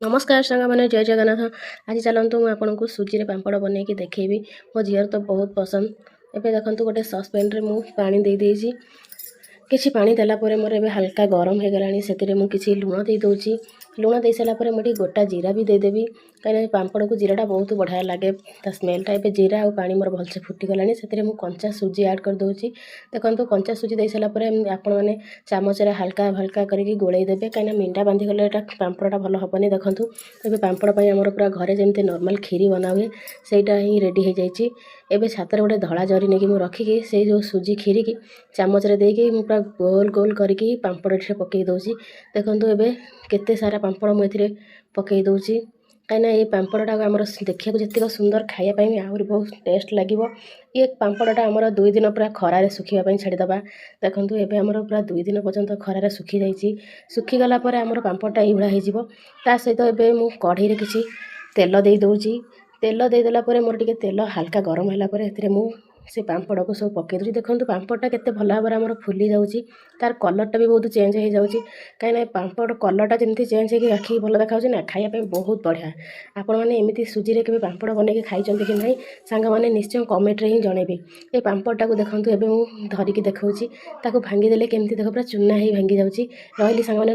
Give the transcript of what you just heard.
नमस्कार सांग मैंने जय जगन्नाथ। आज चलतु मुझे आपको सुजी पापड़ बनईकि देखी मो झीर तो बहुत पसंद। एबे देखंतु गोटे ससपैन रे मु पानी दे देइछि। किछि पानी देला परे मोर एबे हल्का गरम हो गलानी सेतिरे मु किछि लुण दे दोछि। लुण दे सारा परे मोटी गोटा जीरा भी देदेवी कहीं पापड़ को जीराटा बहुत बढ़िया लगे ता स्मेलटा। एबे जीरा और पानी मोर भलसे फुटी गलानी सेतिरे मु कंचा सुजी ऐड कर दोछि। देखंतु कंचा सुजी दे सारा परे आपण माने चामच रे हल्का हल्का करके गोळेई देबे कहीं मिंडा बांधी गले एटा पापड़टा भल हबनी। देखंतु एबे पापड़ पई हमर पूरा घरे जेमते नॉर्मल खीरी बना हुए सेटा ही रेडी हो जाइछि। एबे छातर गोटे धड़ा जरी नेकी मु रखिकी से जो सुजी खीरी की चामच रे देकी मु पूरा गोल गोल करके पापड़ एठे पकई दोछि। देखंतु एबे केते सारा पापड़ मु एथिरे पकई दोछि कहीं ये पापड़टा आमर देखा जितक सुंदर खायापी आहरी बहुत टेस्ट लगे। ये पापड़टा आमर 2 दिन पूरा खरारे सुखापी छाड़ीदबा। देखो ये आमर पूरा 2 दिन पर्यंत खरारे सुखी जाइए। सुखीगला आमर पापड़टा यही ता सहित एबे मु कढ़ई रे किछि तेल दे दोछि। तेल देदेला मोर टिके तेल हल्का गरम है मु से पापड़ को सब पकई दूसरी। देखो पापड़टा केते भल भाव आमर फुली जाउछि। तार कलरटा भी बहुत चेंज हो जाउछि कहीं पापड़ कलरटा जमी चेंज हो आखि भल देखा ना खायापी बहुत बढ़िया। आपण मैंने एमती सुजी रे केबे पापड़ बनईकि खाई कि नहीं सांग मैंने निश्चय कमेंट रे ही जनइबे। ये पापड़टा को देखंतु एबे मु धरिकी देखौछि ताको भांगी देले केमती देख पूरा चूना ही भांगी जाउछि। रहिली सांग मैंने।